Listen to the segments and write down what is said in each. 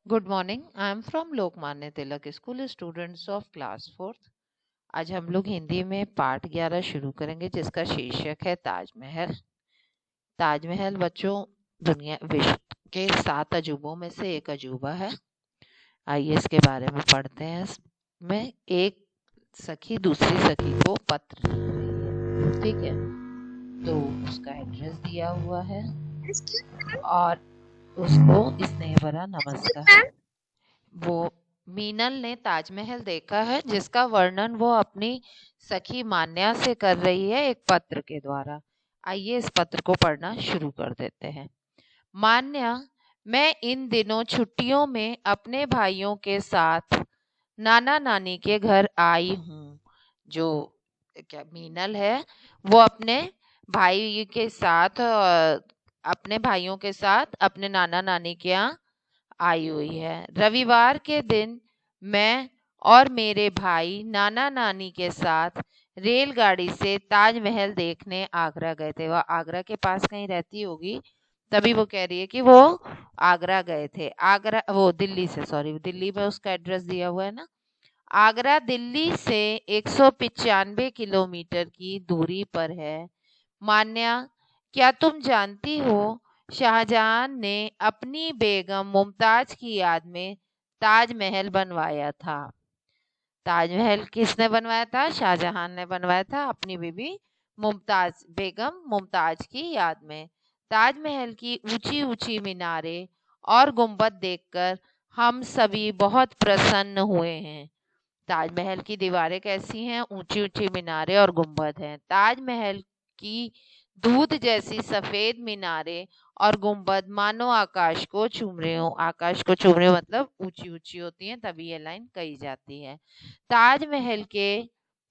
Good morning. I am from Lokmanya Tilak school, students of class fourth. आज हम लोग हिंदी में पाठ 11 शुरू करेंगे, जिसका शीर्षक है ताजमहल। ताजमहल बच्चों दुनिया विश्व के 7 अजूबों में से एक अजूबा है। आइए इसके बारे में पढ़ते हैं। इसमें एक सखी दूसरी सखी को पत्र लिख रही है, ठीक है। तो उसका एड्रेस दिया हुआ है और उसको स्नेह भरा नमस्कार। वो मीनल ने ताजमहल देखा है, जिसका वर्णन वो अपनी सखी मान्या से कर रही है एक पत्र के द्वारा। आइए इस पत्र को पढ़ना शुरू कर देते हैं। मान्या, मैं इन दिनों छुट्टियों में अपने भाइयों के साथ नाना नानी के घर आई हूँ। जो क्या मीनल है, वो अपने भाई के साथ अपने भाइयों के साथ अपने नाना नानी के यहाँ आई हुई है। रविवार के दिन मैं और मेरे भाई नाना नानी के साथ रेलगाड़ी से ताजमहल देखने आगरा गए थे। वह आगरा के पास कहीं रहती होगी, तभी वो कह रही है कि वो आगरा गए थे। आगरा वो दिल्ली से, सॉरी, दिल्ली में उसका एड्रेस दिया हुआ है ना। आगरा दिल्ली से 195 किलोमीटर की दूरी पर है। मान्या, क्या तुम जानती हो, शाहजहां ने अपनी बेगम मुमताज की याद में ताजमहल बनवाया था। ताजमहल किसने बनवाया था? शाहजहां ने बनवाया था अपनी बीबी मुमताज, बेगम मुमताज की याद में। ताजमहल की ऊंची ऊंची मीनारें और गुंबद देखकर हम सभी बहुत प्रसन्न हुए हैं। ताजमहल की दीवारें कैसी हैं? ऊंची ऊंची मीनारें और गुंबद हैं। ताजमहल की दूध जैसी सफेद मीनारें और गुंबद मानो आकाश को चूम रहे हो। आकाश को चूम रहे हो मतलब ऊंची ऊंची होती हैं, तभी ये लाइन कही जाती है। ताजमहल के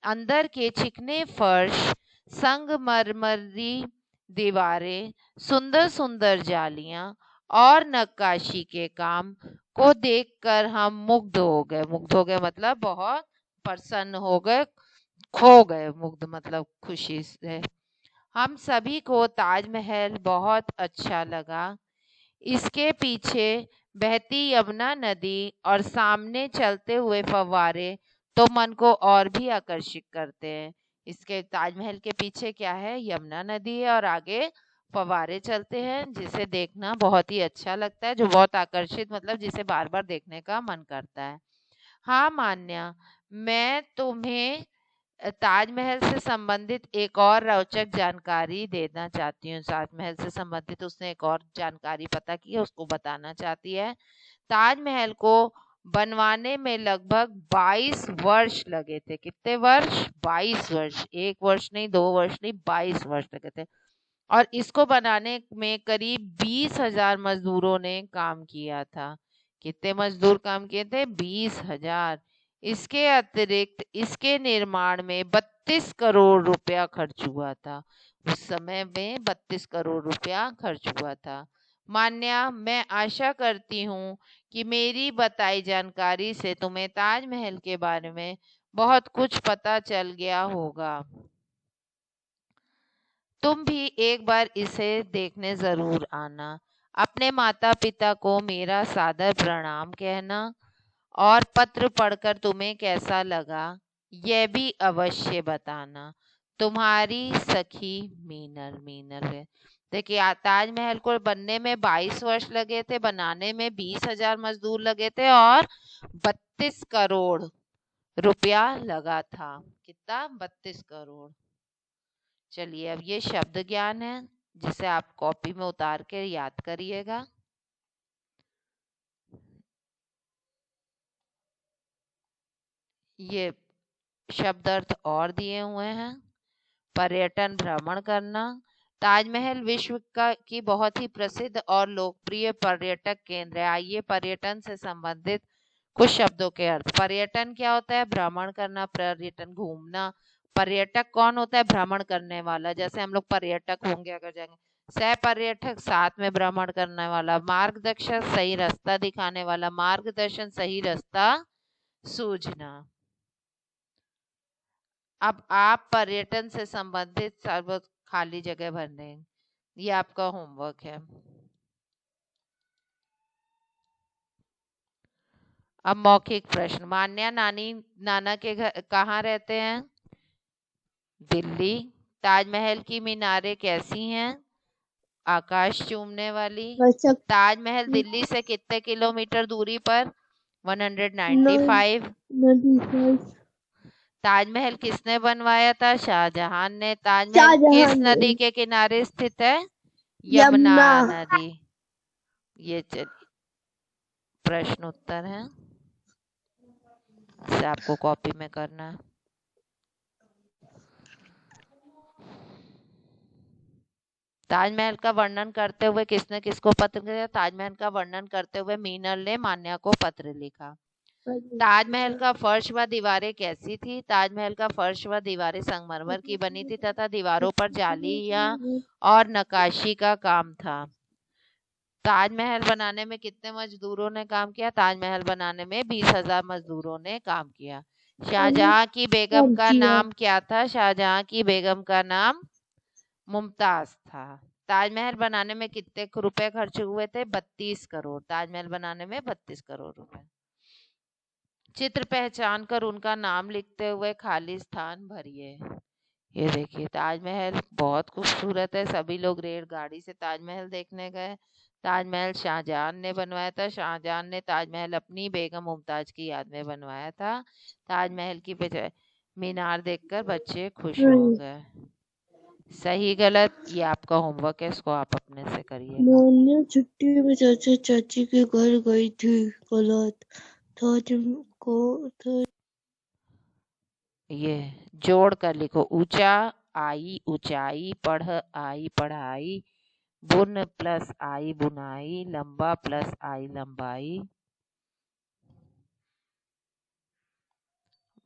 अंदर के चिकने फर्श, संगमरमरी दीवारें, सुंदर सुंदर जालियां और नक्काशी के काम को देखकर हम मुग्ध हो गए। मुग्ध हो गए मतलब बहुत प्रसन्न हो गए, खो गए। मुग्ध मतलब खुशी से। हम सभी को ताजमहल बहुत अच्छा लगा। इसके पीछे बहती यमुना नदी और सामने चलते हुए फव्वारे तो मन को और भी आकर्षित करते हैं। इसके ताजमहल के पीछे क्या है? यमुना नदी है और आगे फव्वारे चलते हैं, जिसे देखना बहुत ही अच्छा लगता है, जो बहुत आकर्षित मतलब जिसे बार बार देखने का मन करता है। हाँ मान्या, मैं तुम्हें ताजमहल से संबंधित एक और रोचक जानकारी देना चाहती हूँ। ताजमहल से संबंधित उसने एक और जानकारी पता की है, उसको बताना चाहती है। ताजमहल को बनवाने में लगभग 22 वर्ष लगे थे। कितने वर्ष? 22 वर्ष। 1 वर्ष नहीं, 2 वर्ष नहीं, 22 वर्ष लगे थे। और इसको बनाने में करीब 20,000 मजदूरों ने काम किया था। कितने मजदूर काम किए थे? 20,000। इसके अतिरिक्त इसके निर्माण में 32 करोड़ रुपया खर्च हुआ था। उस समय में 32 करोड़ रुपया खर्च हुआ था। मान्या, मैं आशा करती हूँ कि मेरी बताई जानकारी से तुम्हें ताजमहल के बारे में बहुत कुछ पता चल गया होगा। तुम भी एक बार इसे देखने जरूर आना। अपने माता पिता को मेरा सादर प्रणाम कहना और पत्र पढ़कर तुम्हें कैसा लगा, यह भी अवश्य बताना। तुम्हारी सखी मीनल। मीनल है। देखिए, ताजमहल को बनने में 22 वर्ष लगे थे, बनाने में 20,000 मजदूर लगे थे और 32 करोड़ रुपया लगा था। कितना? 32 करोड़। चलिए, अब ये शब्द ज्ञान है, जिसे आप कॉपी में उतार के याद करिएगा। ये शब्द अर्थ और दिए हुए हैं। पर्यटन भ्रमण करना। ताजमहल विश्व का की बहुत ही प्रसिद्ध और लोकप्रिय पर्यटक केंद्र है। आइए पर्यटन से संबंधित कुछ शब्दों के अर्थ। पर्यटन क्या होता है? भ्रमण करना, पर्यटन घूमना। पर्यटक कौन होता है? भ्रमण करने वाला। जैसे हम लोग पर्यटक होंगे अगर जाएंगे। सह पर्यटक, साथ में भ्रमण करने वाला। मार्गदर्शक, सही रास्ता दिखाने वाला। मार्गदर्शन, सही रास्ता सूझना। अब आप पर्यटन से संबंधित सर्व खाली जगह भरने, ये आपका होमवर्क है। अब मौखिक प्रश्न। मान्या नानी नाना के घर कहाँ रहते हैं? दिल्ली। ताजमहल की मीनारें कैसी हैं? आकाश चूमने वाली। ताजमहल दिल्ली से कितने किलोमीटर दूरी पर? 195। ताजमहल किसने बनवाया था? शाहजहां ने। ताजमहल किस नदी के किनारे स्थित है? यमुना नदी। ये चलिए प्रश्न उत्तर है, इसे आपको कॉपी में करना है। ताजमहल का वर्णन करते हुए किसने किसको पत्र लिखा? ताजमहल का वर्णन करते हुए मीनल ने मान्या को पत्र लिखा। ताजमहल का फर्श व दीवारें कैसी थी? ताजमहल का फर्श व दीवारें संगमरमर की बनी थी तथा दीवारों पर जालियां और नक्काशी का काम था। ताजमहल बनाने में कितने मजदूरों ने काम किया? ताजमहल बनाने में 20,000 मजदूरों ने काम किया। शाहजहां की बेगम का नाम क्या था? शाहजहां की बेगम का नाम मुमताज था। ताजमहल बनाने में कितने रुपए खर्च हुए थे? 32 करोड़। ताजमहल बनाने में 32 करोड़ रुपए। चित्र पहचान कर उनका नाम लिखते हुए खाली स्थान भरिए। ये देखिए ताजमहल बहुत खूबसूरत है। सभी लोग रेलगाड़ी से ताजमहल देखने गए। ताजमहल शाहजहां ने बनवाया था। शाहजहां ने ताजमहल अपनी बेगम मुमताज की याद में बनवाया था। ताजमहल की मीनार देखकर बच्चे खुश हो गए। सही गलत ये आपका होमवर्क है, इसको आप अपने से करिएगा। मोनिया छुट्टी में चाचा चाची के घर गई थी। गलत था तुमको था। ये जोड़ कर लिखो। ऊंचा आई ऊंचाई, पढ़ आई पढ़ाई, बुन प्लस आई बुनाई, लंबा प्लस आई लंबाई।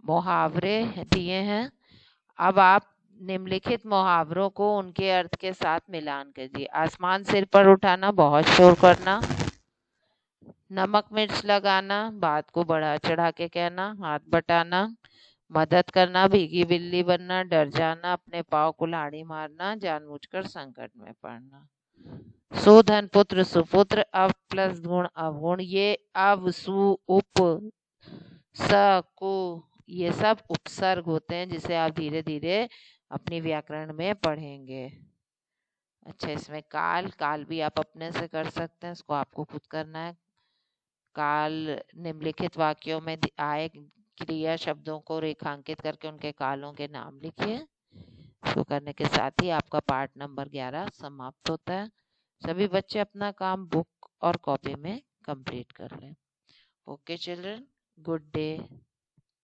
मुहावरे दिए हैं। अब आप निम्नलिखित मुहावरों को उनके अर्थ के साथ मिलान कीजिए। आसमान सिर पर उठाना, बहुत शोर करना। नमक मिर्च लगाना, बात को बढ़ा चढ़ा के कहना। हाथ बटाना, मदद करना। भीगी बिल्ली बनना, डर जाना। अपने पाँव कुल्हाड़ी मारना, जानबूझकर संकट में पड़ना। सुधन पुत्र सुपुत्र, अव प्लस गुण अवगुण। ये अव सु उप स को ये सब उपसर्ग होते हैं जिसे आप धीरे धीरे अपनी व्याकरण में पढ़ेंगे। अच्छा, इसमें काल काल भी आप अपने से कर सकते हैं, इसको आपको खुद करना है। काल निम्नलिखित वाक्यों में आए क्रिया शब्दों को रेखांकित करके उनके कालों के नाम लिखिए। इसको करने के साथ ही आपका पार्ट नंबर 11 समाप्त होता है। सभी बच्चे अपना काम बुक और कॉपी में कंप्लीट कर लें। Okay children, good day.